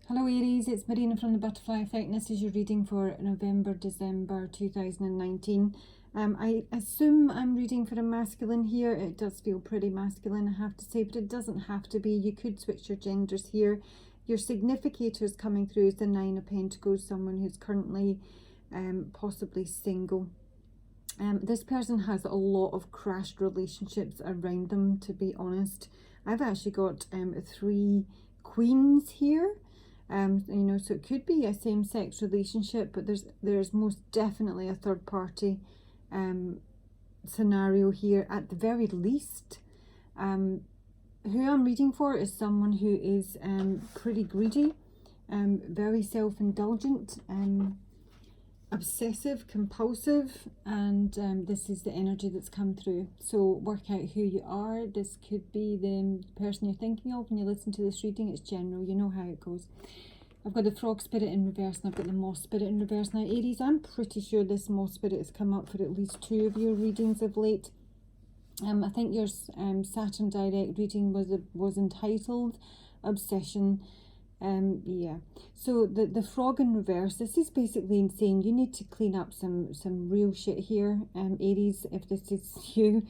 Hello Aries, it's Marina from the Butterfly Effect, and this is your reading for November-December 2019. I assume I'm reading for a masculine here. It does feel pretty masculine, I have to say, but it doesn't have to be. You could switch your genders here. Your significators coming through is the Nine of Pentacles, someone who's currently possibly single. This person has a lot of crashed relationships around them, to be honest. I've actually got 3 queens here. So it could be a same-sex relationship, but there's most definitely a third party scenario here at the very least. Who I'm reading for is someone who is pretty greedy, very self-indulgent, obsessive, compulsive, and this is the energy that's come through. So work out who you are. This could be the person you're thinking of when you listen to this reading. It's general, you know how it goes. I've got the frog spirit in reverse and I've got the moth spirit in reverse. Now Aries, I'm pretty sure this moth spirit has come up for at least 2 of your readings of late. I think your Saturn direct reading was entitled Obsession. Yeah, so the frog in reverse, this is basically saying you need to clean up some real shit here, Aries, if this is you.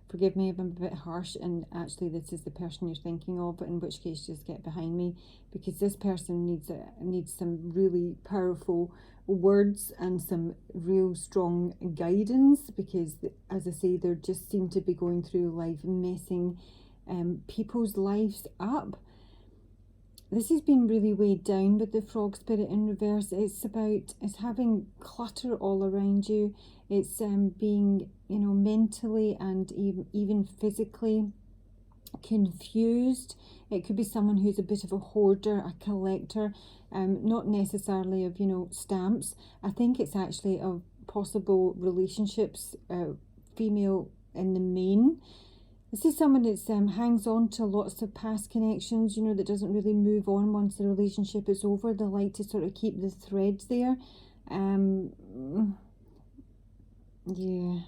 Forgive me if I'm a bit harsh, and actually this is the person you're thinking of, in which case just get behind me, because this person needs some really powerful words and some real strong guidance, because as I say, they just seem to be going through life messing people's lives up. This has been really weighed down with the frog spirit in reverse. It's having clutter all around you. It's being, mentally and even physically confused. It could be someone who's a bit of a hoarder, a collector, not necessarily of, stamps. I think it's actually of possible relationships, female in the main. This is someone that hangs on to lots of past connections, that doesn't really move on once the relationship is over. They like to sort of keep the threads there. Yeah.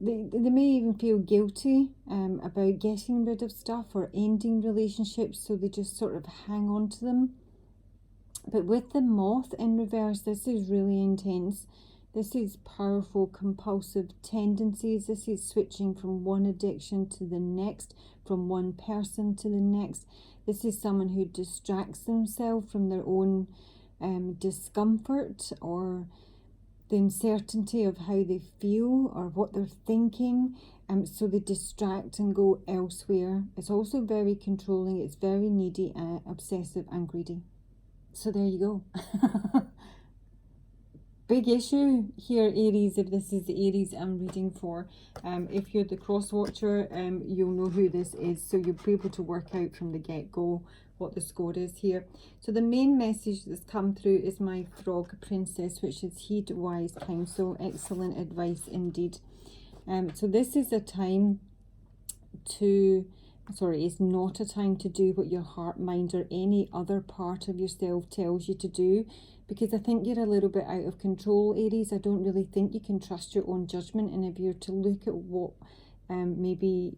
They may even feel guilty about getting rid of stuff or ending relationships, so they just sort of hang on to them. But with the moth in reverse, this is really intense. This is powerful, compulsive tendencies. This is switching from one addiction to the next, from one person to the next. This is someone who distracts themselves from their own discomfort or the uncertainty of how they feel or what they're thinking. So they distract and go elsewhere. It's also very controlling. It's very needy, obsessive and greedy. So there you go. Big issue here, Aries, if this is the Aries I'm reading for. If you're the cross watcher, you'll know who this is, so you'll be able to work out from the get-go what the score is here. So the main message that's come through is my frog princess, which is heed wise counsel. Excellent advice indeed. So this is a time to... Sorry, it's not a time to do what your heart, mind, or any other part of yourself tells you to do, because I think you're a little bit out of control, Aries. I don't really think you can trust your own judgment, and if you're to look at what maybe,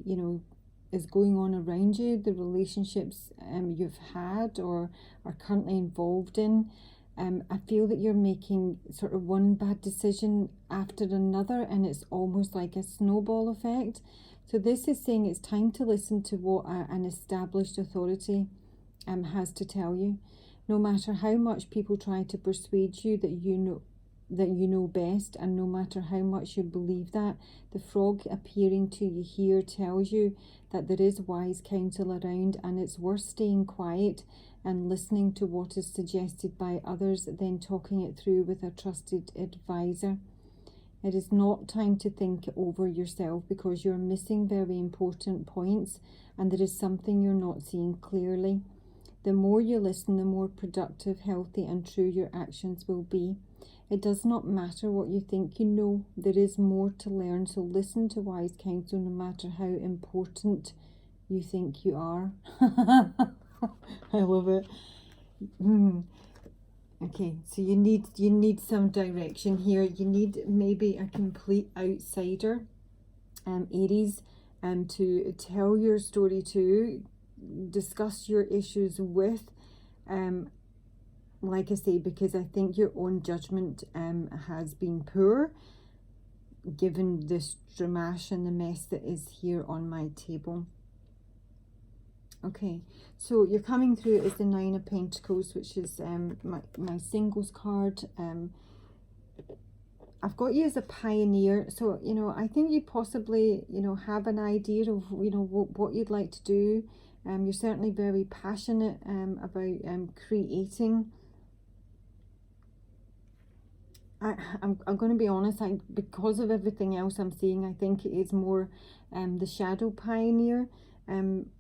is going on around you, the relationships you've had or are currently involved in, I feel that you're making sort of one bad decision after another, and it's almost like a snowball effect. So this is saying it's time to listen to what an established authority has to tell you. No matter how much people try to persuade you that you know best, and no matter how much you believe that, the frog appearing to you here tells you that there is wise counsel around, and it's worth staying quiet and listening to what is suggested by others, then talking it through with a trusted advisor. It is not time to think over yourself, because you're missing very important points and there is something you're not seeing clearly. The more you listen, the more productive, healthy and true your actions will be. It does not matter what you think you know. There is more to learn, so listen to wise counsel no matter how important you think you are. I love it. Okay, so you need some direction here. You need maybe a complete outsider, Aries, to tell your story to, discuss your issues with, Like I say, because I think your own judgment has been poor, given the stramash and the mess that is here on my table. Okay, so you're coming through as the Nine of Pentacles, which is my singles card. I've got you as a pioneer, so you know, I think you possibly, you know, have an idea of, you know, what you'd like to do. You're certainly very passionate about creating. I'm going to be honest, because of everything else I'm seeing, I think it is more the shadow pioneer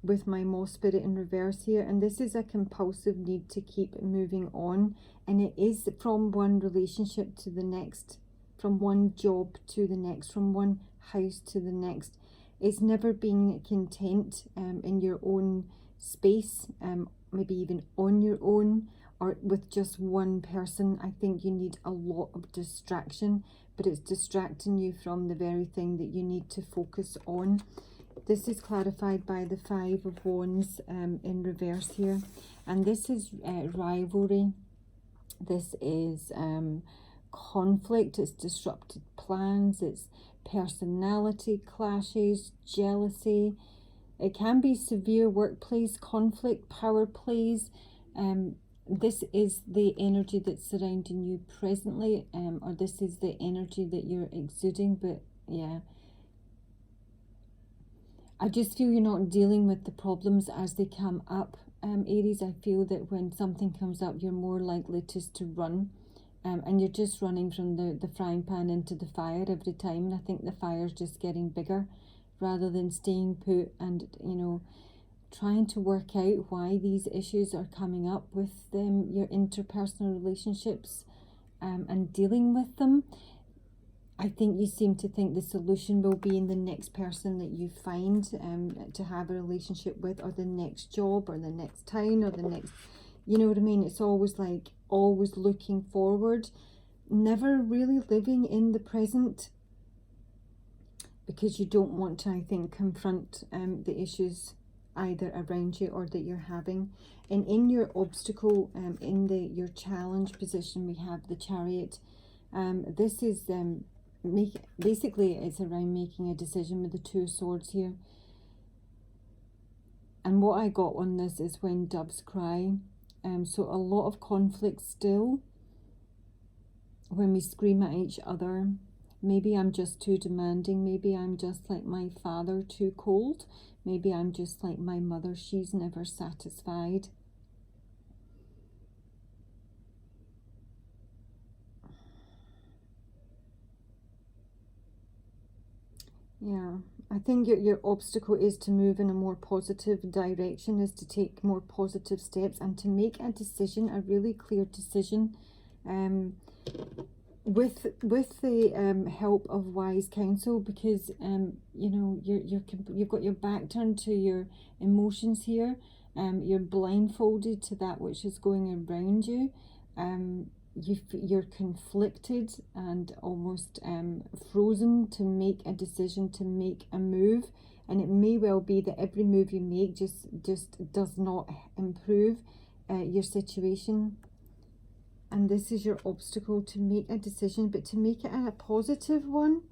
with my moss spirit in reverse here. And this is a compulsive need to keep moving on. And it is from one relationship to the next, from one job to the next, from one house to the next. It's never being content in your own space, maybe even on your own, or with just one person. I think you need a lot of distraction, but it's distracting you from the very thing that you need to focus on. This is clarified by the Five of Wands in reverse here. And this is rivalry. This is conflict. It's disrupted plans. It's personality clashes, jealousy. It can be severe workplace conflict, power plays. This is the energy that's surrounding you presently, or this is the energy that you're exuding. But yeah, I just feel you're not dealing with the problems as they come up, Aries. I feel that when something comes up, you're more likely just to run, and you're just running from the frying pan into the fire every time. And I think the fire's just getting bigger rather than staying put and, you know, trying to work out why these issues are coming up with your interpersonal relationships and dealing with them. I think you seem to think the solution will be in the next person that you find to have a relationship with, or the next job, or the next town, or the next, you know what I mean? It's always like, always looking forward, never really living in the present, because you don't want to, I think, confront the issues either around you or that you're having. And in your obstacle, in your challenge position, we have the Chariot. This is basically it's around making a decision with the Two of Swords here. And what I got on this is when doves cry. So a lot of conflict still when we scream at each other. Maybe I'm just too demanding. Maybe I'm just like my father, too cold. Maybe I'm just like my mother. She's never satisfied. Yeah, I think your obstacle is to move in a more positive direction, is to take more positive steps and to make a decision, a really clear decision. With the help of wise counsel, because you know, you've got your back turned to your emotions here. You're blindfolded to that which is going around you. You're conflicted and almost frozen to make a decision, to make a move, and it may well be that every move you make just does not improve your situation. And this is your obstacle, to make a decision, but to make it a positive one.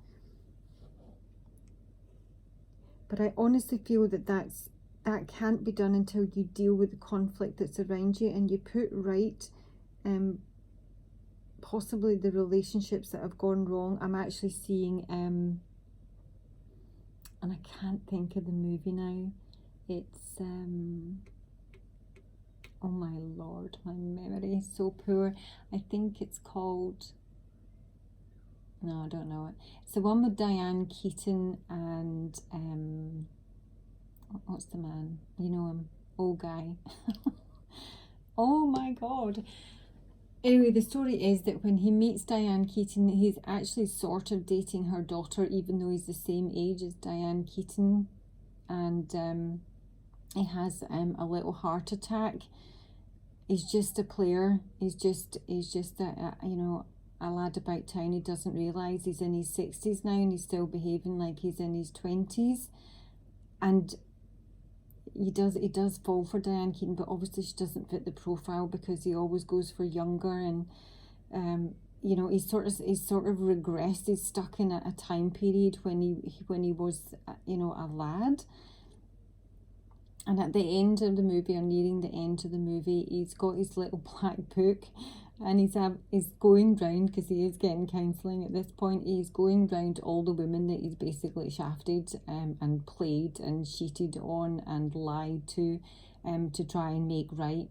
But I honestly feel that that can't be done until you deal with the conflict that's around you, and you put right possibly the relationships that have gone wrong. I'm actually seeing and I can't think of the movie now. It's oh my lord, my memory is so poor. I think it's called, no, I don't know it. It's the one with Diane Keaton and what's the man? You know him, old guy. Oh my god. Anyway, the story is that when he meets Diane Keaton, he's actually sort of dating her daughter, even though he's the same age as Diane Keaton. And he has a little heart attack. He's just a player. He's just a you know, a lad about town. He doesn't realise he's in his 60s now, and he's still behaving like he's in his 20s. And he does fall for Diane Keaton, but obviously she doesn't fit the profile because he always goes for younger, and you know, he's sort of regressed. He's stuck in a time period when he was, you know, a lad. And at the end of the movie, or nearing the end of the movie, he's got his little black book, and he's going round, because he is getting counselling at this point. He's going round all the women that he's basically shafted, and played and cheated on and lied to try and make right.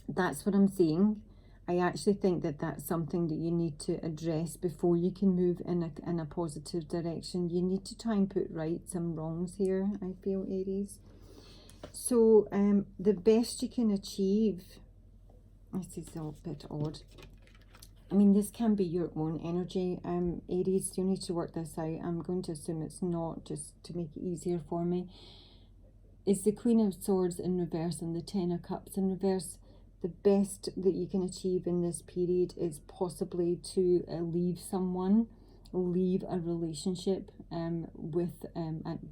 That's what I'm saying. I actually think that that's something that you need to address before you can move in a positive direction. You need to try and put right some wrongs here, I feel, Aries. So the best you can achieve, this is a bit odd. I mean, this can be your own energy, Aries. You need to work this out. I'm going to assume it's not, just to make it easier for me. Is the Queen of Swords in reverse and the Ten of Cups in reverse. The best that you can achieve in this period is possibly to leave someone, leave a relationship with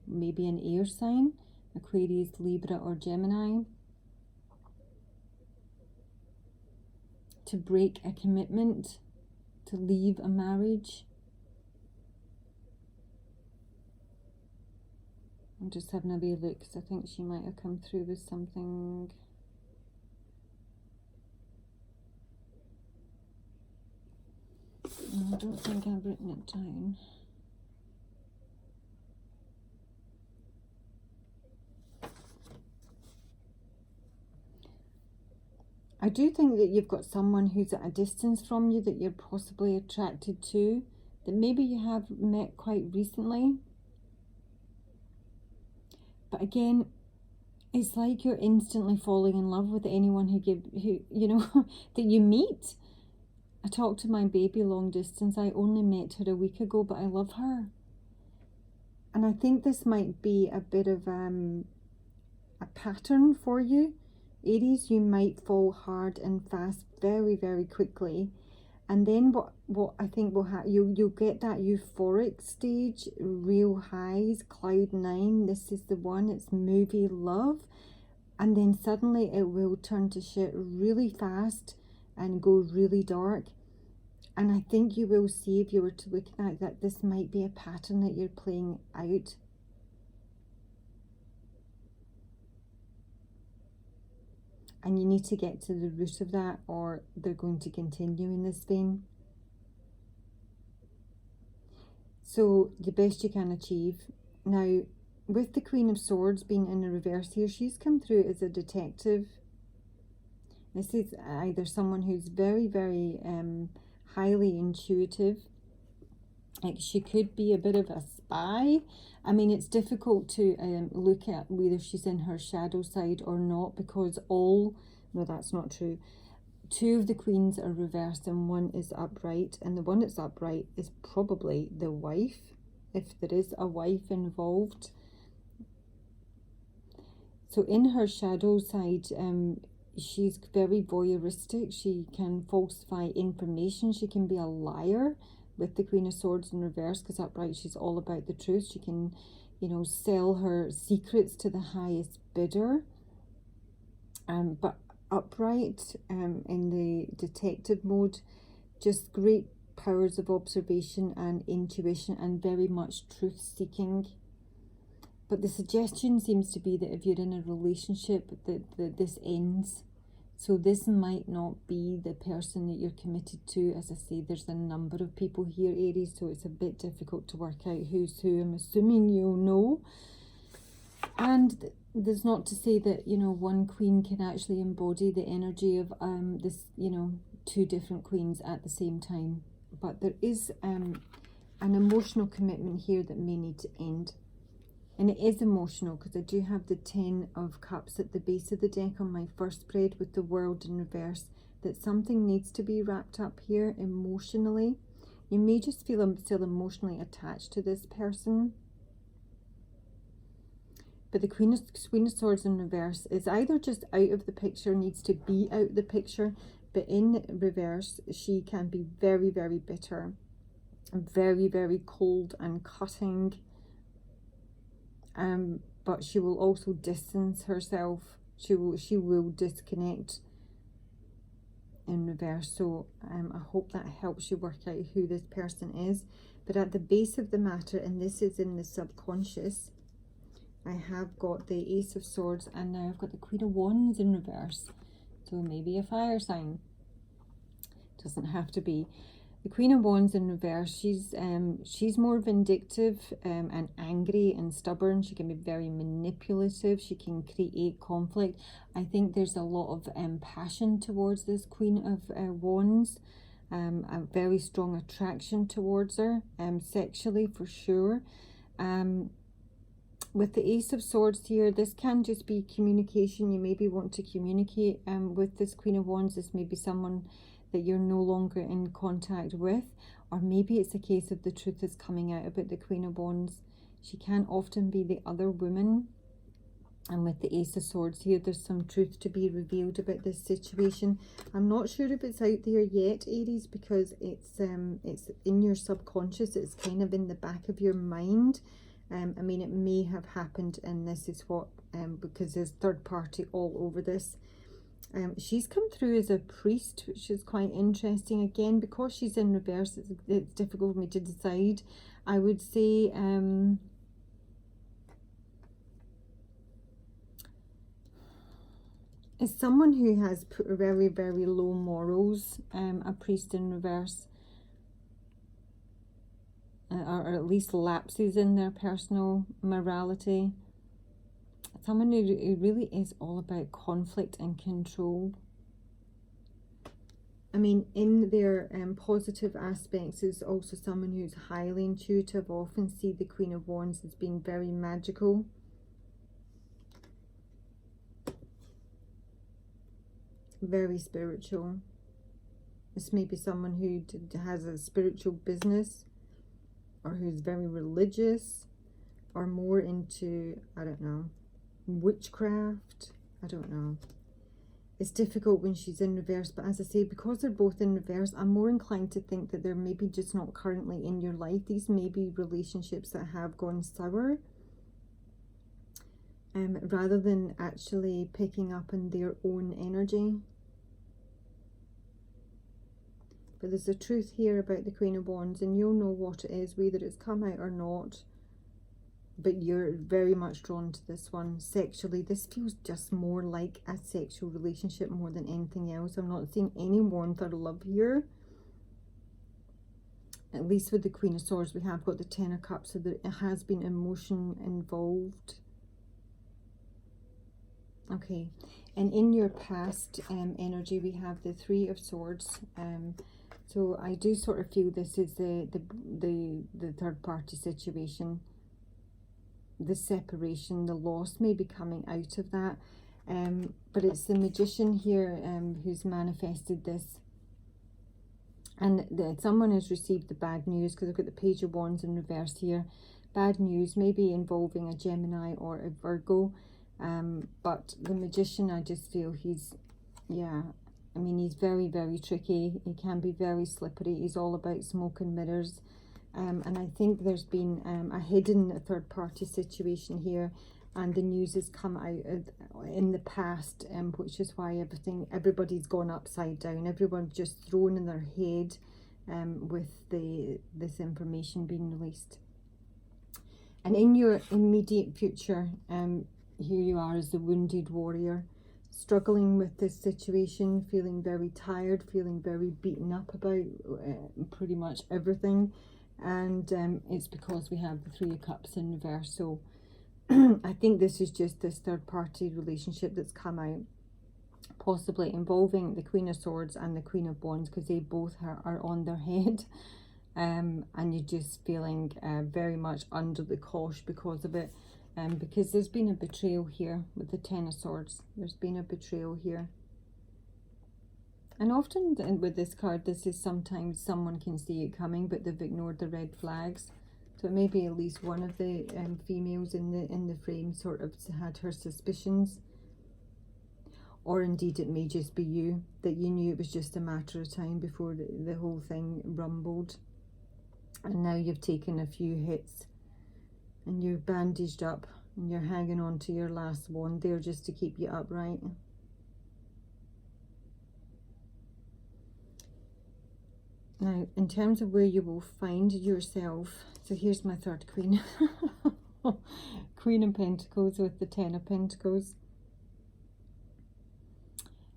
maybe an air sign, Aquarius, Libra, or Gemini. To break a commitment, to leave a marriage. I'm just having a wee look, because I think she might have come through with something. No, I don't think I've written it down. I do think that you've got someone who's at a distance from you that you're possibly attracted to, that maybe you have met quite recently. But again, it's like you're instantly falling in love with anyone who you know, that you meet. I talked to my baby long distance. I only met her a week ago, but I love her. And I think this might be a bit of a pattern for you, Aries. You might fall hard and fast very, very quickly. And then what I think will happen, you'll get that euphoric stage, real highs, cloud nine. This is the one, it's movie love. And then suddenly it will turn to shit really fast and go really dark. And I think you will see, if you were to look at that, this might be a pattern that you're playing out. And you need to get to the root of that, or they're going to continue in this vein. So the best you can achieve. Now, with the Queen of Swords being in the reverse here, she's come through as a detective. This is either someone who's very, very highly intuitive. Like, she could be a bit of a spy. I mean, it's difficult to look at whether she's in her shadow side or not, because no, that's not true. Two of the queens are reversed and one is upright, and the one that's upright is probably the wife, if there is a wife involved. So in her shadow side, she's very voyeuristic. She can falsify information. She can be a liar with the Queen of Swords in reverse, because upright, she's all about the truth. She can, you know, sell her secrets to the highest bidder. But upright, in the detective mode, just great powers of observation and intuition, and very much truth-seeking. But the suggestion seems to be that if you're in a relationship, that this ends. So this might not be the person that you're committed to. As I say, there's a number of people here, Aries, so it's a bit difficult to work out who's who. I'm assuming you'll know. And there's not to say that, you know, one queen can actually embody the energy of this, you know, two different queens at the same time. But there is an emotional commitment here that may need to end. And it is emotional, because I do have the Ten of Cups at the base of the deck on my first spread with the World in reverse, that something needs to be wrapped up here emotionally. You may just feel still emotionally attached to this person. But the Queen of Swords in reverse is either just out of the picture, needs to be out of the picture, but in reverse, she can be very, very bitter, very, very cold and cutting. but she will also distance herself. She will disconnect in reverse. So I hope that helps you work out who this person is. But at the base of the matter, and this is in the subconscious, I have got the Ace of Swords, and now I've got the Queen of Wands in reverse. So maybe a fire sign. Doesn't have to be. The Queen of Wands in reverse, she's more vindictive and angry and stubborn. She can be very manipulative. She can create conflict. I think there's a lot of passion towards this Queen of Wands. A very strong attraction towards her, sexually for sure. With the Ace of Swords here, this can just be communication. You maybe want to communicate with this Queen of Wands. This may be someone that you're no longer in contact with, or maybe it's a case of the truth is coming out about the Queen of Wands. She can often be the other woman, and with the Ace of Swords here, there's some truth to be revealed about this situation. I'm not sure if it's out there yet, Aries, because it's in your subconscious. It's kind of in the back of your mind. I mean, it may have happened, and this is what because there's third party all over this. She's come through as a priest, which is quite interesting. Again, because she's in reverse, it's difficult for me to decide. I would say it's someone who has very, very low morals, a priest in reverse. Or at least lapses in their personal morality. Someone who really is all about conflict and control. I mean, in their positive aspects is also someone who's highly intuitive. I often see the Queen of Wands as being very magical. Very spiritual. This may be someone who has a spiritual business, or who's very religious, or more into, I don't know, witchcraft. I don't know. It's difficult when she's in reverse, but as I say, because they're both in reverse, I'm more inclined to think that they're maybe just not currently in your life. These may be relationships that have gone sour, rather than actually picking up on their own energy. But there's a truth here about the Queen of Wands, and you'll know what it is, whether it's come out or not. But you're very much drawn to this one. Sexually, this feels just more like a sexual relationship more than anything else. I'm not seeing any warmth or love here. At least with the Queen of Swords, we have got the Ten of Cups, so there has been emotion involved. Okay, and in your past energy, we have the Three of Swords. So I do sort of feel this is the third party situation, the separation, the loss may be coming out of that. But it's the Magician here who's manifested this. And someone has received the bad news, because I've got the Page of Wands in reverse here. Bad news, maybe involving a Gemini or a Virgo. But the Magician, I just feel he's, yeah, I mean, he's very, very tricky. He can be very slippery. He's all about smoke and mirrors. And I think there's been a hidden third-party situation here, and the news has come out in the past, which is why everybody's gone upside down. Everyone's just thrown in their head with this information being released. And in your immediate future, here you are as the wounded warrior, struggling with this situation, feeling very tired, feeling very beaten up about pretty much everything. And it's because we have the Three of Cups in reverse. So I think this is just this third party relationship that's come out, possibly involving the Queen of Swords and the Queen of Wands, because they both are on their head. And you're just feeling very much under the cosh because of it. Because there's been a betrayal here with the Ten of Swords. There's been a betrayal here. And often with this card, this is sometimes someone can see it coming, but they've ignored the red flags. So it may be at least one of the females in the frame sort of had her suspicions. Or indeed it may just be you, that you knew it was just a matter of time before the whole thing rumbled. And now you've taken a few hits and you're bandaged up And you're hanging on to your last wand there just to keep you upright. Now, in terms of where you will find yourself, so here's my third queen. Queen of Pentacles with the Ten of Pentacles.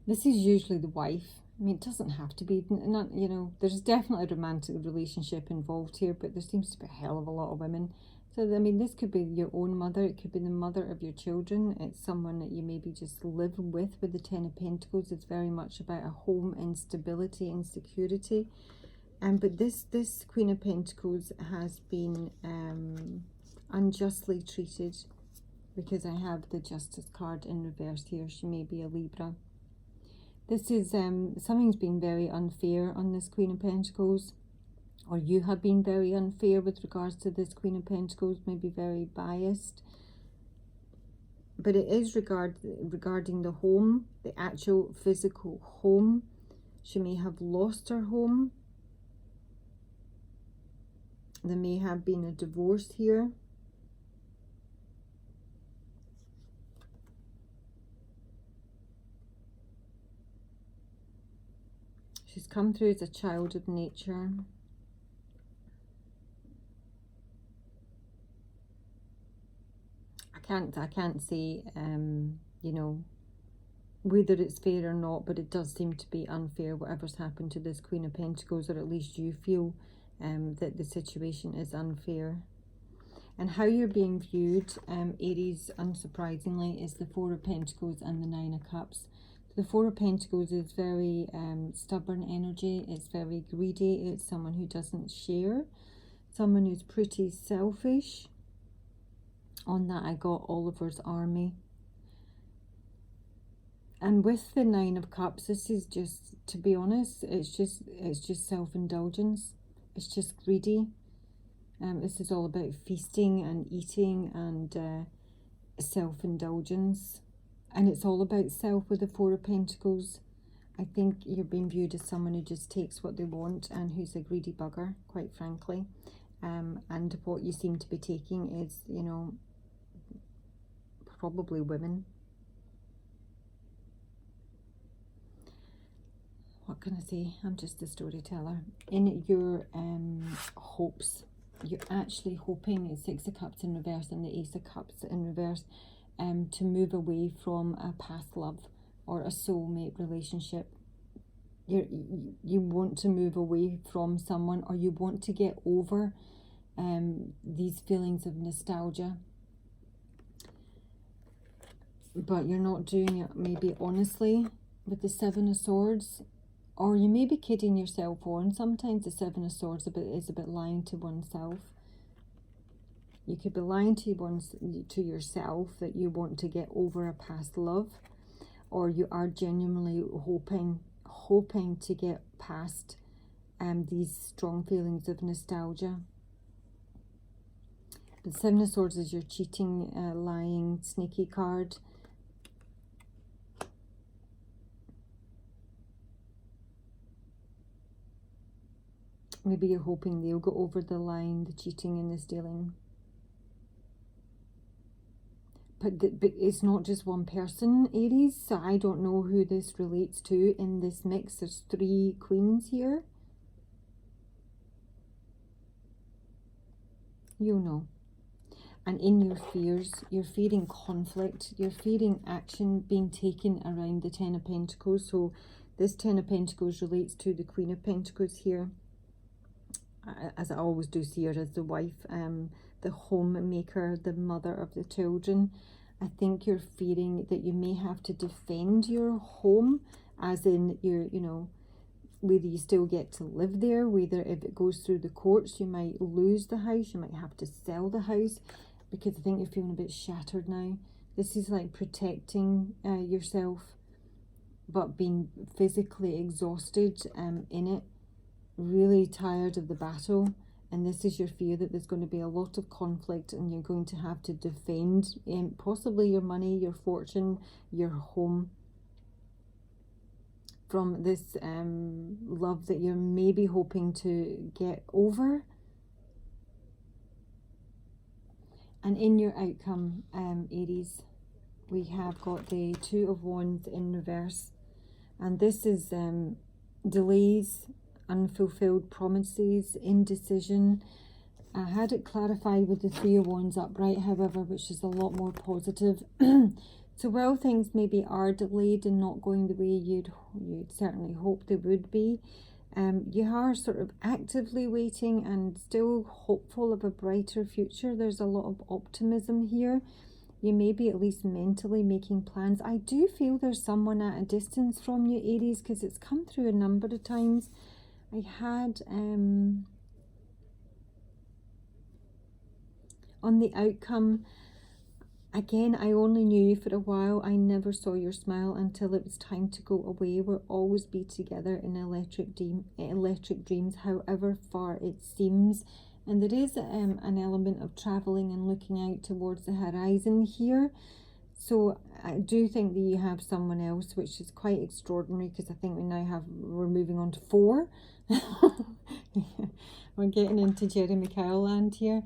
This is usually the wife. I mean, it doesn't have to be, not, you know, there's definitely a romantic relationship involved here, but there seems to be a hell of a lot of women. So, I mean, this could be your own mother. It could be the mother of your children. It's someone that you maybe just live with the Ten of Pentacles. It's very much about a home and stability and security. But this Queen of Pentacles has been unjustly treated, because I have the Justice card in reverse here. She may be a Libra. This is something's been very unfair on this Queen of Pentacles, or you have been very unfair with regards to this Queen of Pentacles, maybe very biased. But it is regarding the home, the actual physical home. She may have lost her home. There may have been a divorce here. She's come through as a child of nature. I can't say, you know, whether it's fair or not, but it does seem to be unfair, whatever's happened to this Queen of Pentacles, or at least you feel that the situation is unfair. And how you're being viewed, Aries, unsurprisingly, is the Four of Pentacles and the Nine of Cups. The Four of Pentacles is very stubborn energy. It's very greedy. It's someone who doesn't share. Someone who's pretty selfish. On that, I got Oliver's Army. And with the Nine of Cups, this is just, to be honest, it's just self-indulgence. It's just greedy. This is all about feasting and eating and self-indulgence. And it's all about self with the Four of Pentacles. I think you're being viewed as someone who just takes what they want and who's a greedy bugger, quite frankly. And what you seem to be taking is, you know, probably women. What can I say? I'm just a storyteller. In your hopes, you're actually hoping, it's Six of Cups in reverse and the Ace of Cups in reverse, to move away from a past love or a soulmate relationship. You want to move away from someone, or you want to get over these feelings of nostalgia. But you're not doing it maybe honestly with the Seven of Swords. Or you may be kidding yourself on. Sometimes the Seven of Swords is a bit lying to oneself. You could be lying to yourself that you want to get over a past love, or you are genuinely hoping to get past these strong feelings of nostalgia. The Seven of Swords is your cheating, lying, sneaky card. Maybe you're hoping they'll go over the line, the cheating and the stealing. But it's not just one person, Aries, so I don't know who this relates to in this mix. There's three queens here. You'll know. And in your fears, you're fearing conflict, you're fearing action being taken around the Ten of Pentacles. So this Ten of Pentacles relates to the Queen of Pentacles here. As I always do see her as the wife, the homemaker, the mother of the children. I think you're fearing that you may have to defend your home, as in you know, whether you still get to live there, whether if it goes through the courts, you might lose the house, you might have to sell the house, because I think you're feeling a bit shattered now. This is like protecting yourself, but being physically exhausted in it. Really tired of the battle, and this is your fear that there's going to be a lot of conflict and you're going to have to defend possibly your money, your fortune, your home from this love that you're maybe hoping to get over. And in your outcome, Aries, we have got the Two of Wands in reverse. And this is delays, unfulfilled promises, indecision. I had it clarified with the Three of Wands upright, however, which is a lot more positive. So while things maybe are delayed and not going the way you'd certainly hope they would be, you are sort of actively waiting and still hopeful of a brighter future. There's a lot of optimism here. You may be at least mentally making plans. I do feel there's someone at a distance from you, Aries, because it's come through a number of times. I had on the outcome, again, I only knew you for a while. I never saw your smile until it was time to go away. We'll always be together in electric dreams, however far it seems. And there is an element of traveling and looking out towards the horizon here. So I do think that you have someone else, which is quite extraordinary, because I think we're moving on to 4. We're getting into Jeremy Kyle land here.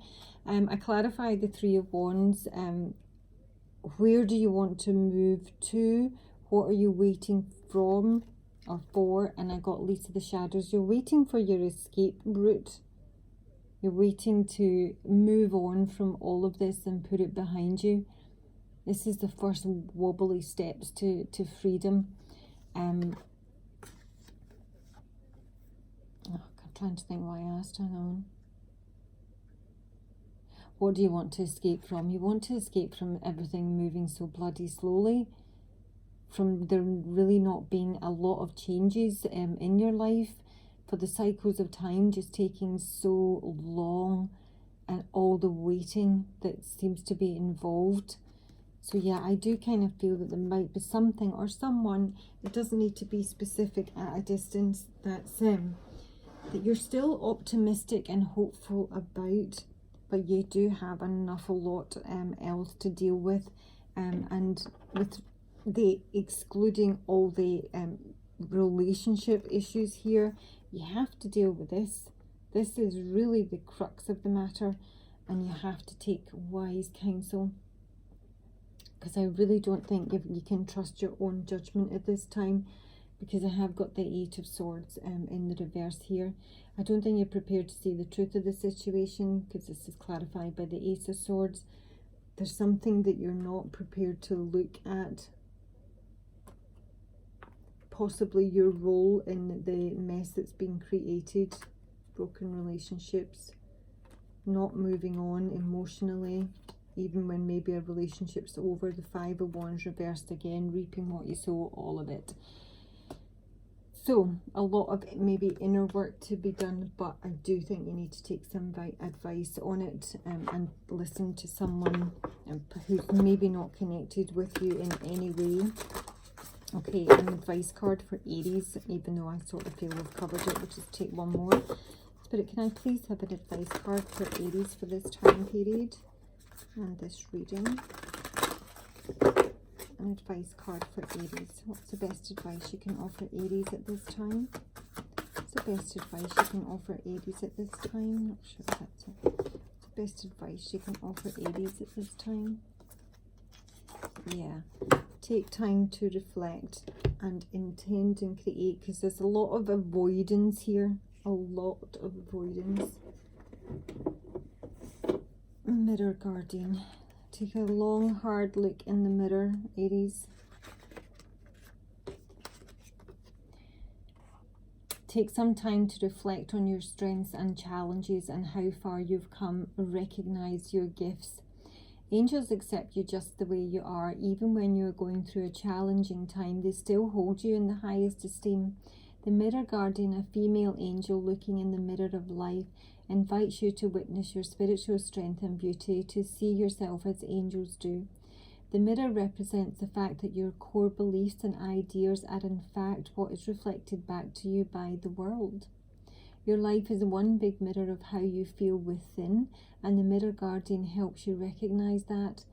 I clarified the Three of Wands. Where do you want to move to? What are you waiting from or for? And I got Lisa the Shadows. You're waiting for your escape route. You're waiting to move on from all of this and put it behind you. This is the first wobbly steps to freedom. I'm trying to think why I asked her on. What do you want to escape from? You want to escape from everything moving so bloody slowly, from there really not being a lot of changes in your life, for the cycles of time just taking so long and all the waiting that seems to be involved. So yeah, I do kind of feel that there might be something or someone, it doesn't need to be specific, at a distance, that's that you're still optimistic and hopeful about, but you do have an awful lot else to deal with, and with the excluding all the relationship issues here, you have to deal with this. This is really the crux of the matter, and you have to take wise counsel, because I really don't think you can trust your own judgment at this time, because I have got the Eight of Swords in the reverse here. I don't think you're prepared to see the truth of the situation, because this is clarified by the Ace of Swords. There's something that you're not prepared to look at. Possibly your role in the mess that's been created, broken relationships, not moving on emotionally, even when maybe a relationship's over. The Five of Wands reversed again, reaping what you sow, all of it. So a lot of maybe inner work to be done, but I do think you need to take some advice on it, and listen to someone who's maybe not connected with you in any way. Okay, an advice card for Aries, even though I sort of feel we've covered it. We'll just take one more. Spirit, can I please have an advice card for Aries for this time period and this reading? An advice card for Aries. What's the best advice you can offer Aries at this time? What's the best advice you can offer Aries at this time? Not sure if that's it. What's the best advice you can offer Aries at this time? Yeah. Take time to reflect and intend and create, because there's a lot of avoidance here. A lot of avoidance. Mirror Guardian. Take a long, hard look in the mirror, Aries. Take some time to reflect on your strengths and challenges and how far you've come. Recognize your gifts. Angels accept you just the way you are. Even when you're going through a challenging time, they still hold you in the highest esteem. The Mirror Guardian, a female angel looking in the mirror of life, invites you to witness your spiritual strength and beauty, to see yourself as angels do. The mirror represents the fact that your core beliefs and ideas are in fact what is reflected back to you by the world. Your life is one big mirror of how you feel within, and the Mirror Guardian helps you recognize that.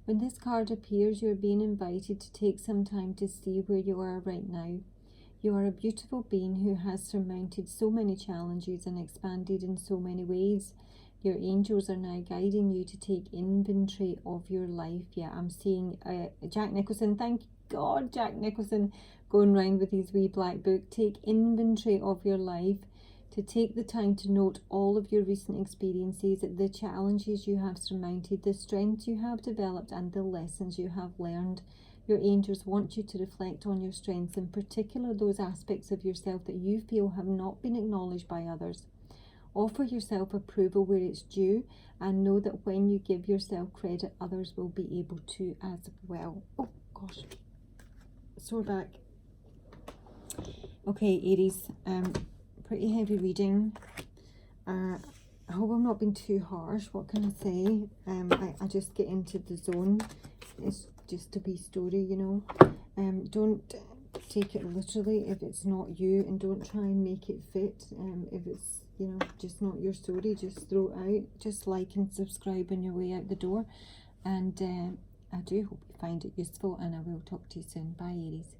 When this card appears, you're being invited to take some time to see where you are right now. You are a beautiful being who has surmounted so many challenges and expanded in so many ways. Your angels are now guiding you to take inventory of your life. Yeah, I'm seeing Jack Nicholson. Thank God, Jack Nicholson, going round with his wee black book. Take inventory of your life, to take the time to note all of your recent experiences, the challenges you have surmounted, the strengths you have developed, and the lessons you have learned. Your angels want you to reflect on your strengths, in particular those aspects of yourself that you feel have not been acknowledged by others. Offer yourself approval where it's due, and know that when you give yourself credit, others will be able to as well. Oh gosh, sore back. Okay, Aries, pretty heavy reading. I hope I'm not being too harsh. What can I say? I just get into the zone. It's just a wee story, you know. Don't take it literally if it's not you, and don't try and make it fit. If it's, you know, just not your story, just throw it out. Just like and subscribe on your way out the door. And I do hope you find it useful, and I will talk to you soon. Bye, Aries.